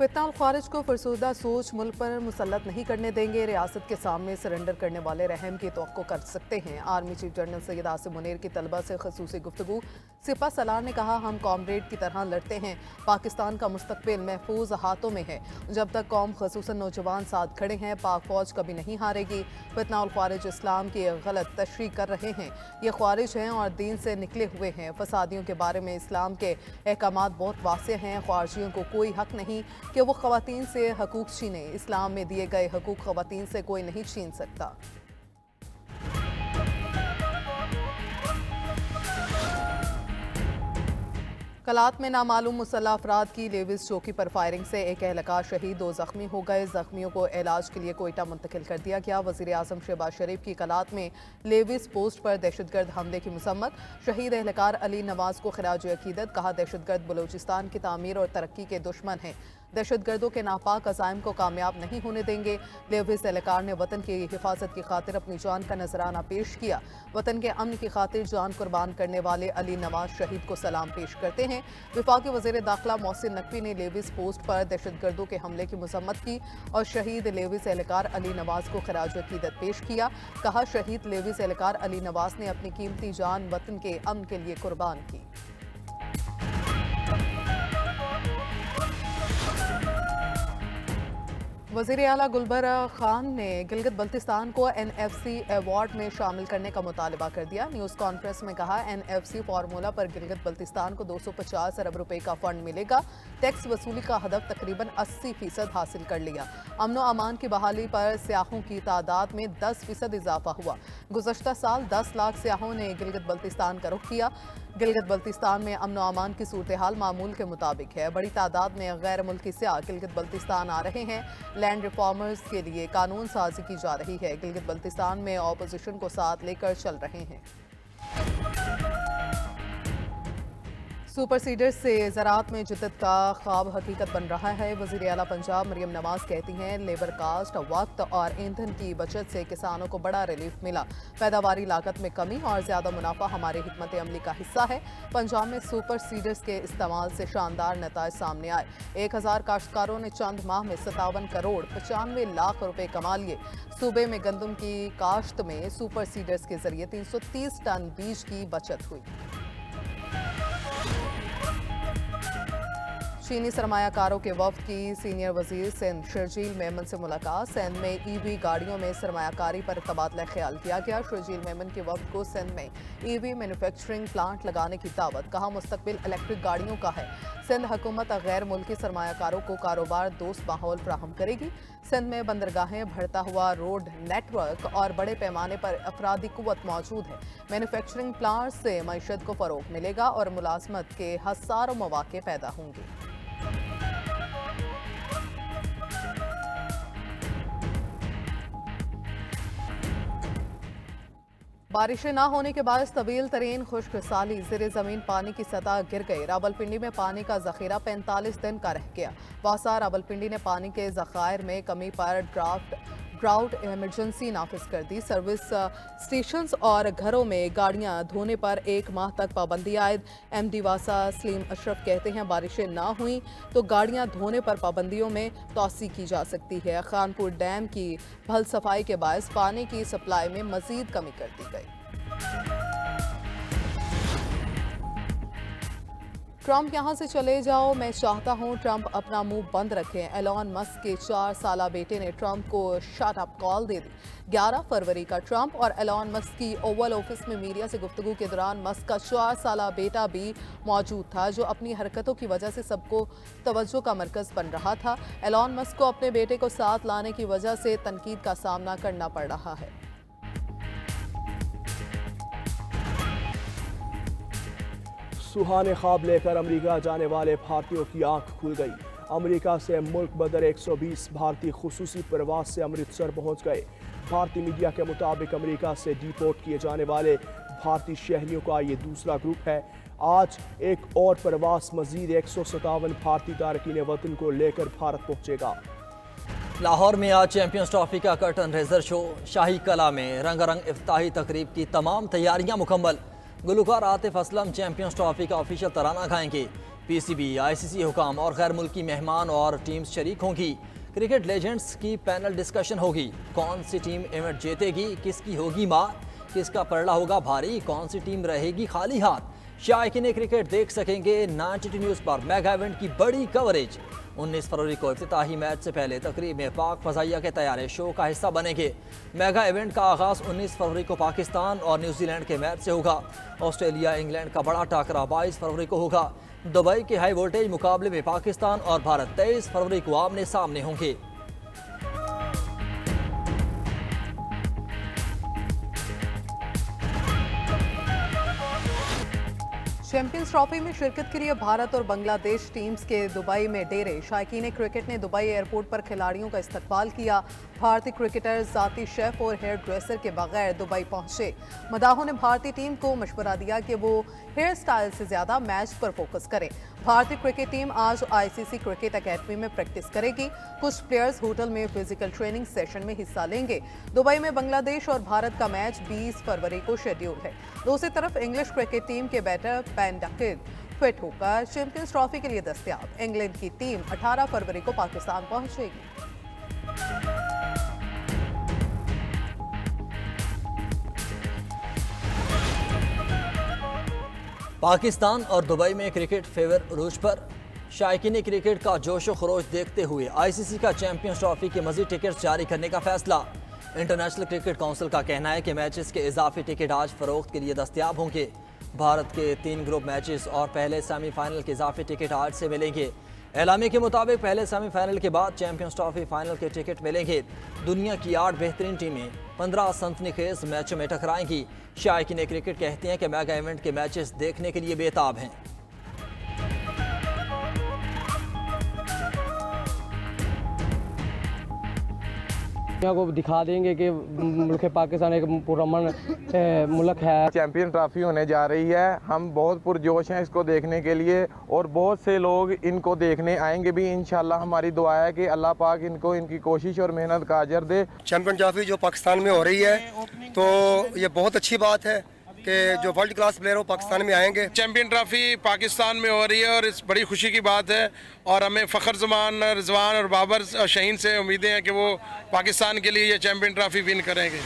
फितना और ख्वारिज को फरसूदा सोच मुल्क पर मुसल्लत नहीं करने देंगे। रियासत के सामने सरेंडर करने वाले रहम की तवक्को कर सकते हैं। Army chief general Syed Asim Munir की तलबा से खसूसी गुफ्तगू। सिपा सलार ने कहा, हम कॉमरेड की तरह लड़ते हैं। पाकिस्तान का मुस्तकबिल महफूज हाथों में है। जब तक कौम खसूसन नौजवान साथ खड़े हैं, पाक फौज कभी नहीं हारेगी। फितना और ख्वारिज इस्लाम की गलत तशरीह कर रहे हैं। ये ख्वारिज हैं और दीन से निकले हुए हैं। फसादियों के बारे में इस्लाम के अहकामात बहुत वाज़ेह हैं। ख्वारिजियों को कोई हक नहीं कि वो ख़वातीन से हकूक़ छीने। इस्लाम में दिए गए हकूक़ ख़वातीन से कोई नहीं छीन सकता। कलात में नामालूम मुसल्लह अफराद की लेविस चौकी पर फायरिंग से एक एहलकार शहीद, 2 जख्मी हो गए। जख्मियों को इलाज के लिए कोयटा मुंतकिल कर दिया गया। वज़ीर आज़म शहबाज शरीफ की कलात में लेविस पोस्ट पर दहशतगर्द हमले की मसम्मत। शहीद एहलकार अली नवाज को खिराज अकीदत। कहा, दहशतगर्द बलूचिस्तान की तामीर और तरक्की के दुश्मन हैं। दहशतगर्दों के नापाक अज़ाइम को कामयाब नहीं होने देंगे। लेविस एहलकार ने वतन की हिफाजत की खातिर अपनी जान का नजराना पेश किया। वतन के अमन की खातिर जान कुर्बान करने वाले अली नवाज शहीद को सलाम पेश करते हैं। वफाकी वज़ीर दाखिला मोहसिन नकवी ने लेविस पोस्ट पर दहशतगर्दों के हमले की मजम्मत की और शहीद लेविस एहलकार अली नवाज को खिराज अकीदत पेश किया। कहा, शहीद लेविस एहलकार अली नवाज ने अपनी कीमती जान वतन के अमन के लिए कुर्बान की। वज़ीर आला गुलबरा खान ने गिलगित बल्तिस्तान को NFC अवार्ड में शामिल करने का मुतालबा कर दिया। न्यूज़ कॉन्फ्रेंस में कहा, NFC फार्मूला पर गिलगित बल्तिस्तान को 250 अरब रुपए का फंड मिलेगा। टैक्स वसूली का हदफ तकरीबन 80% हासिल कर लिया। अमन व अमान की बहाली पर सियाहों की तादाद में 10% इजाफा हुआ। गुज़श्ता साल 10 लाख सियाहों ने गिलगित बल्तिस्तान का रुख किया। गिलगित बल्तिस्तान में अमन व अमान की सूरत हाल मामूल के मुताबिक है। बड़ी तादाद में गैर मुल्की सियाह गिलगित बल्तिस्तान आ रहे हैं। लैंड रिफॉर्मर्स के लिए कानून साजी की जा रही है। गिलगित बल्तिस्तान में ऑपोजिशन को साथ लेकर चल रहे हैं। सुपर सीडर्स से ज़राअत में जिद्दत का ख्वाब हकीकत बन रहा है। वज़ीर आला पंजाब मरियम नवाज कहती हैं, लेबर कास्ट, वक्त और ईंधन की बचत से किसानों को बड़ा रिलीफ मिला। पैदावारी लागत में कमी और ज़्यादा मुनाफा हमारे हिकमत अमली का हिस्सा है। पंजाब में सुपर सीडर्स के इस्तेमाल से शानदार नताज सामने आए। 1000 काश्तकारों ने चंद माह में 57 करोड़ 95 लाख रुपए कमा लिए। सूबे में गंदम की काश्त में सुपर सीडर्स के जरिए 330 टन बीज की बचत हुई। चीनी सरमायाकारों के वफ्द की सीनियर वजीर सिंध शर्जील मेमन से मुलाकात। सिंध में EV गाड़ियों में सरमायाकारी पर तबादला ख्याल किया गया। शर्जील मेमन के वफ्द को सिंध में EV मैन्युफैक्चरिंग प्लांट लगाने की दावत। कहा, मुस्तकबिल इलेक्ट्रिक गाड़ियों का है। सिंध हुकूमत गैर मुल्की सरमायाकारों को कारोबार दोस्त माहौल फ्राहम करेगी। सिंध में बंदरगाहें, बढ़ता हुआ रोड नेटवर्क और बड़े पैमाने पर अफरादी कुव्वत मौजूद है। मैन्युफैक्चरिंग प्लांट से मईशत को फ़रोग मिलेगा और मुलाजमत के हज़ारों मौके पैदा होंगे। बारिशें ना होने के बाद तवील तरीन खुश्क साली, ज़ेरे ज़मीन पानी की सतह गिर गई। रावलपिंडी में पानी का जखीरा 45 दिन का रह गया। वासा रावलपिंडी ने पानी के ज़खायर में कमी पर ड्राउट इमरजेंसी नाफिज कर दी। सर्विस स्टेशंस और घरों में गाड़ियां धोने पर 1 माह तक पाबंदी आयद। MD वासा सलीम अशरफ कहते हैं, बारिशें ना हुई तो गाड़ियां धोने पर पाबंदियों में तोसी की जा सकती है। खानपुर डैम की भल सफाई के बायस पानी की सप्लाई में मजीद कमी कर दी गई। ट्रंप यहां से चले जाओ, मैं चाहता हूं ट्रंप अपना मुंह बंद रखें। एलॉन मस्क के 4 साला बेटे ने ट्रंप को शट अप कॉल दे दी। 11 फरवरी का ट्रंप और एलॉन मस्क की ओवल ऑफिस में मीडिया से गुफ्तगू के दौरान मस्क का 4 साला बेटा भी मौजूद था, जो अपनी हरकतों की वजह से सबको तवज्जो का मरकज बन रहा था। एलॉन मस्क को अपने बेटे को साथ लाने की वजह से तनकीद का सामना करना पड़ रहा है। सुहाने ख्वाब लेकर अमेरिका जाने वाले भारतीयों की आंख खुल गई। अमेरिका से मुल्क बदर 120 भारतीय खुसूसी परवाज से अमृतसर पहुंच गए। भारतीय मीडिया के मुताबिक अमेरिका से डिपोर्ट किए जाने वाले भारतीय शहरियों का ये दूसरा ग्रुप है। आज एक और परवाज मजीद 157 भारतीय तारकीन वतन को लेकर भारत पहुंचेगा। लाहौर में आज चैंपियंस ट्रॉफी का कर्टन रेजर शो। शाही कला में रंगारंग इफ्ताही तकरीब की तमाम तैयारियां मुकम्मल। गुलकार आतिफ असलम चैंपियंस ट्रॉफी का ऑफिशियल तराना गाएंगे। पीसीबी, आईसीसी हुकाम और गैर मुल्की मेहमान और टीम्स शरीक होंगी। क्रिकेट लेजेंड्स की पैनल डिस्कशन होगी। कौन सी टीम इवेंट जीतेगी, किसकी होगी मार, किसका पलड़ा होगा भारी, कौन सी टीम रहेगी खाली हाथ। शायकीन क्रिकेट देख सकेंगे 92 न्यूज़ पर मेगा इवेंट की बड़ी कवरेज। 19 फरवरी को इफ्तिताही मैच से पहले तकरीब में पाक फजाइया के तैयारे शो का हिस्सा बनेंगे। मेगा इवेंट का आगाज़ 19 फरवरी को पाकिस्तान और न्यूजीलैंड के मैच से होगा। ऑस्ट्रेलिया इंग्लैंड का बड़ा टाकरा 22 फरवरी को होगा। दुबई के हाई वोल्टेज मुकाबले में पाकिस्तान और भारत 23 फरवरी को आमने सामने होंगे। चैंपियंस ट्रॉफी में शिरकत के लिए भारत और बांग्लादेश टीम्स के दुबई में डेरे। शायकीन क्रिकेट ने दुबई एयरपोर्ट पर खिलाड़ियों का इस्तकबाल किया। भारतीय क्रिकेटर जाती शेफ और हेयर ड्रेसर के बगैर दुबई पहुंचे। मदाहों ने भारतीय टीम को मशवरा दिया कि वो हेयर स्टाइल से ज्यादा मैच पर फोकस करें। भारतीय क्रिकेट टीम आज आईसीसी क्रिकेट एकेडमी में प्रैक्टिस करेगी। कुछ प्लेयर्स होटल में फिजिकल ट्रेनिंग सेशन में हिस्सा लेंगे। दुबई में बांग्लादेश और भारत का मैच 20 फरवरी को शेड्यूल है। दूसरी तरफ इंग्लिश क्रिकेट टीम के बैटर पेन डकिन फिट होकर चैंपियंस ट्रॉफी के लिए दस्तयाब। इंग्लैंड की टीम 18 फरवरी को पाकिस्तान पहुंचेगी। पाकिस्तान और दुबई में क्रिकेट फेवर रूज पर। शायकीन क्रिकेट का जोश व खरोश देखते हुए आईसीसी का चैंपियंस ट्रॉफी के मज़ीद टिकट्स जारी करने का फैसला। इंटरनेशनल क्रिकेट काउंसिल का कहना है कि मैचेस के इजाफी टिकट आज फरोख्त के लिए दस्तयाब होंगे। भारत के 3 ग्रुप मैचेस और पहले सेमीफाइनल के इजाफी टिकट आज से मिलेंगे। एलामी के मुताबिक पहले सेमीफाइनल के बाद चैंपियंस ट्रॉफी फाइनल के टिकट मिलेंगे। दुनिया की 8 बेहतरीन टीमें 15 सनसनीखेज मैचों में टकराएंगी। शायकीन क्रिकेट कहते हैं कि मेगा इवेंट के मैचेस देखने के लिए बेताब हैं। दुनिया को दिखा देंगे कि मुल्क पाकिस्तान एक पुरअमन मुल्क है। चैंपियन ट्रॉफी होने जा रही है। हम बहुत पुरजोश हैं इसको देखने के लिए और बहुत से लोग इनको देखने आएंगे भी इंशाल्लाह। हमारी दुआ है कि अल्लाह पाक इनको इनकी कोशिश और मेहनत का अजर दे। चैंपियन ट्रॉफी जो पाकिस्तान में हो रही है तो ये बहुत अच्छी बात है कि जो वर्ल्ड क्लास प्लेयर हो पाकिस्तान में आएंगे। चैंपियन ट्रॉफी पाकिस्तान में हो रही है और इस बड़ी खुशी की बात है और हमें फ़खर ज़मान, रिजवान और बाबर और शहीन से उम्मीदें हैं कि वो पाकिस्तान के लिए ये चैंपियन ट्रॉफी विन करेंगे।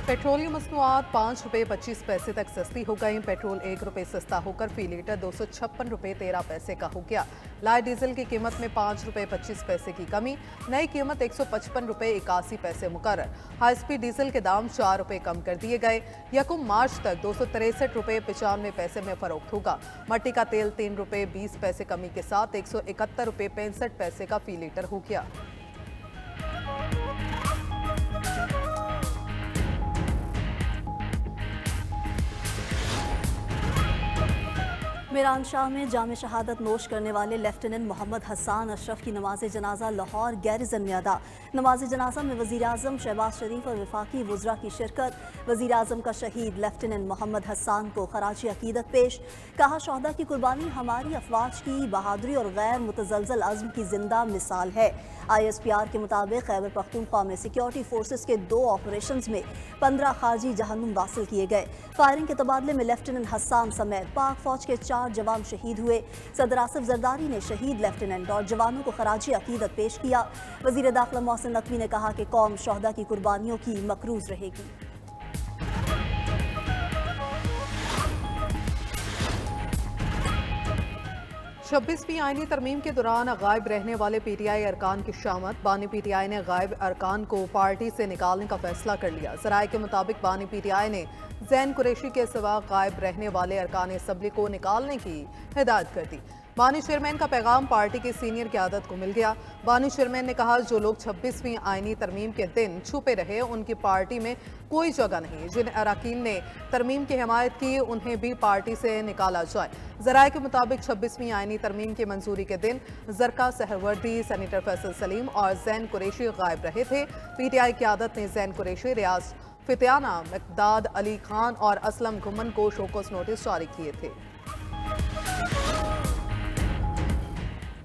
पेट्रोलियम मसनूआत 5 रुपये 25 पैसे तक सस्ती हो गई। पेट्रोल 1 रुपये सस्ता होकर फी लीटर 256 रुपये 13 पैसे का हो गया। लाइट डीजल की कीमत में 5 रुपये 25 पैसे की कमी। नई कीमत 155 रुपये 81 पैसे मुकर्रर। हाई स्पीड डीजल के दाम 4 रुपये कम कर दिए गए। 1 मार्च तक 263 रुपये 95 पैसे में फरोख्त होगा। मट्टी का तेल 3 रुपये 20 पैसे कमी के साथ 171 रुपये 65 पैसे का फी लीटर हो गया। मीरान शाह में जाम शहादत नोश करने वाले लेफ्टिनेंट मोहम्मद हसन अशरफ की नमाज जनाजा लाहौर गैरिजन में अदा। नमाज जनाजा में वज़ीर आज़म शहबाज शरीफ और वफाकी वज़रा की शिरकत। वज़ीर आज़म का शहीद लेफ्टिनेंट मोहम्मद हसन को खराजी अकीदत पेश। कहा शोहदा की कुर्बानी हमारी अफवाज की बहादुरी और गैर मुतज़लज़ल अज़्म की जिंदा मिसाल है। ISPR के मुताबिक खैबर पख्तूनख्वा में सिक्योरिटी फोर्सेस के 2 ऑपरेशंस में 15 खारजी जहन्नुम वासिल किए गए। फायरिंग के तबादले में लेफ्टिनेंट हसन समेत पाक फौज के 4 जवान शहीद हुए। सदर आसिफ जरदारी ने शहीद लेफ्टिनेंट और जवानों को खराजी अकीदत पेश किया। वज़ीर दाखिला मोहसिन नकवी ने कहा कि कौम शोहदा की कुर्बानियों की मकरूज रहेगी। 26वीं आईनी तरमीम के दौरान गायब रहने वाले PTI अरकान की शामत। बानी PTI ने गायब अरकान को पार्टी से निकालने का फैसला कर लिया। ज़राए के मुताबिक बानी PTI ने जैन कुरैशी के सिवा गायब रहने वाले अरकान असम्बली को निकालने की हिदायत कर दी। बानी चेयरमैन का पैगाम पार्टी के सीनियर क़यादत को मिल गया। बानी चेयरमैन ने कहा जो लोग 26वीं आईनी तरमीम के दिन छुपे रहे उनकी पार्टी में कोई जगह नहीं। जिन अरकान ने तरमीम की हिमायत की उन्हें भी पार्टी से निकाला जाए। ज़राए के मुताबिक 26वीं आईनी तरमीम की मंजूरी के दिन जरका सहरवर्दी, सेनेटर फैसल सलीम और जैन कुरैशी गायब रहे थे। PTI क़यादत ने जैन कुरैशी, रियाज फितियाना, मिकदाद अली खान और असलम घुमन को शोकॉज नोटिस जारी किए थे।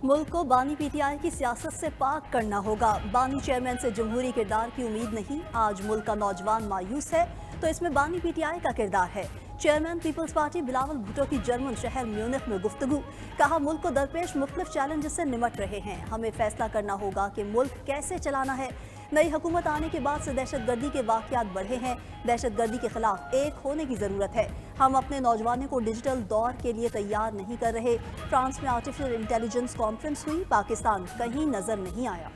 मुल्क को बानी PTI की सियासत से पाक करना होगा। बानी चेयरमैन से जमहूरी किरदार की उम्मीद नहीं। आज मुल्क का नौजवान मायूस है तो इसमें बानी PTI का किरदार है। चेयरमैन पीपल्स पार्टी बिलावल भुट्टो की जर्मन शहर म्यूनिख में गुफ्तगू। कहा, मुल्क को दरपेश मुख्तलिफ चैलेंजेस से निमट रहे हैं, हमें फैसला करना होगा कि मुल्क कैसे चलाना है। नई हुकूमत आने के बाद से दहशतगर्दी के वाक़यात बढ़े हैं, दहशतगर्दी के खिलाफ एक होने की ज़रूरत है। हम अपने नौजवानों को डिजिटल दौर के लिए तैयार नहीं कर रहे। फ्रांस में आर्टिफिशियल इंटेलिजेंस कॉन्फ्रेंस हुई, पाकिस्तान कहीं नजर नहीं आया।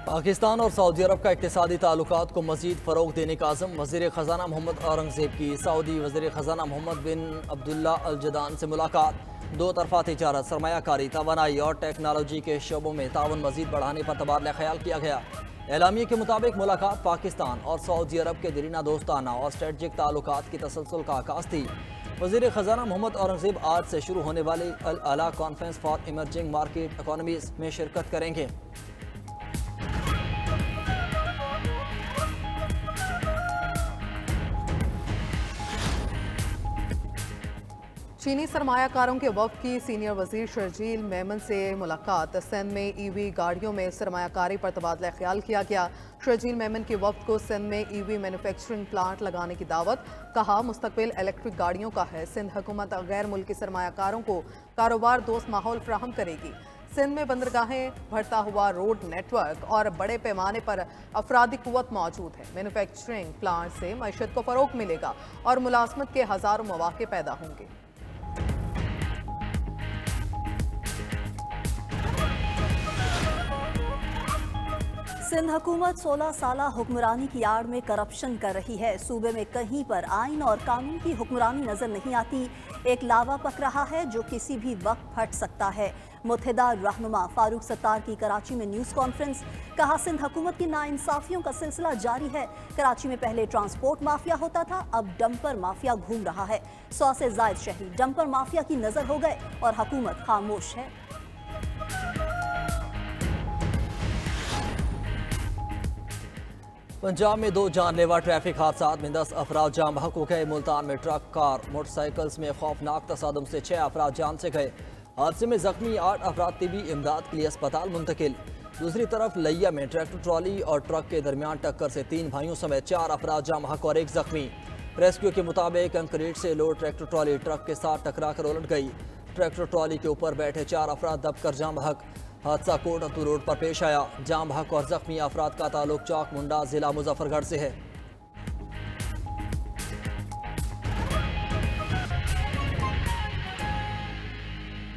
पाकिस्तान और सऊदी अरब का इक़्तिसादी ताल्लुकात को मज़ीद फ़रोग़ देने का आज़म। वज़ीर ख़ज़ाना मोहम्मद औरंगज़ेब की सऊदी वज़ीर ख़ज़ाना मोहम्मद बिन अब्दुल्ला अल जदान से मुलाकात। दो तरफ़ा तिजारत, सरमायाकारी, तवानाई और टेक्नोलॉजी के शोबों में ताउन मज़ीद बढ़ाने पर तबादला ख्याल किया गया। एलामिया के मुताबिक मुलाकात पाकिस्तान और सऊदी अरब के दरीना दोस्ताना और स्ट्रेटजिक ताल्लुकात की तसलसल का आगाज़ थी। वज़ीर ख़ज़ाना मोहम्मद औरंगज़ेब आज से शुरू होने वाली अल आला conference for emerging market economies में शिरकत करेंगे। चीनी सरमायाकारों के वफ़द की सीनियर वज़ीर शर्जील मेमन से मुलाकात। सिंध में ईवी गाड़ियों में सरमायाकारी पर तबादला ख्याल किया गया। शर्जील मेमन के वफ़द को सिंध में ईवी मैन्युफैक्चरिंग प्लांट लगाने की दावत। कहा, मुस्तकबिल इलेक्ट्रिक गाड़ियों का है। सिंध हुकूमत गैर मुल्की सरमायाकारों को कारोबार दोस्त माहौल फ्राहम करेगी। सिंध में बंदरगाहें, बढ़ता हुआ रोड नेटवर्क और बड़े पैमाने पर अफरादी कुव्वत मौजूद है। मैन्युफैक्चरिंग प्लांट से मईशत को फ़रोग़ मिलेगा और मुलाजमत के हज़ारों मौक़े पैदा होंगे। सिंध हुकूमत 16 साला हुक्मरानी की आड़ में करप्शन कर रही है। सूबे में कहीं पर आइन और कानून की हुक्मरानी नजर नहीं आती। एक लावा पक रहा है जो किसी भी वक्त फट सकता है। मुत्तहिदा रहनुमा फारूक सत्तार की कराची में न्यूज़ कॉन्फ्रेंस। कहा, सिंध हुकूमत की नाइंसाफियों का सिलसिला जारी है। कराची में पहले ट्रांसपोर्ट माफिया होता था, अब डंपर माफिया घूम रहा है। 100 से जायद शहीद डंपर माफिया की नजर हो गए और हुकूमत खामोश है। पंजाब में 2 जानलेवा ट्रैफिक हादसा में 10 अफराद जान बहक हो गए। मुल्तान में ट्रक, कार, मोटरसाइकिल्स में खौफनाक तसादुम से 6 अफराद जान से गए। हादसे में जख्मी 8 अफराद तिबी इमदाद के लिए अस्पताल मुंतकिल। दूसरी तरफ लिया में ट्रैक्टर ट्रॉली और ट्रक के दरमियान टक्कर से 3 भाइयों समेत 4 अफराद जान बहक और 1 जख्मी। रेस्क्यू के मुताबिक कंक्रीट से लोड ट्रैक्टर ट्रॉली ट्रक के साथ टकरा कर उलट गई। ट्रैक्टर ट्रॉली के ऊपर बैठे 4 अफराद दबकर जान बहक। हादसा कोटअतू रोड पर पेश आया। जाम बहक और जख्मी अफराद का ताल्लुक चौक मुंडा जिला मुजफ्फरगढ़ से है।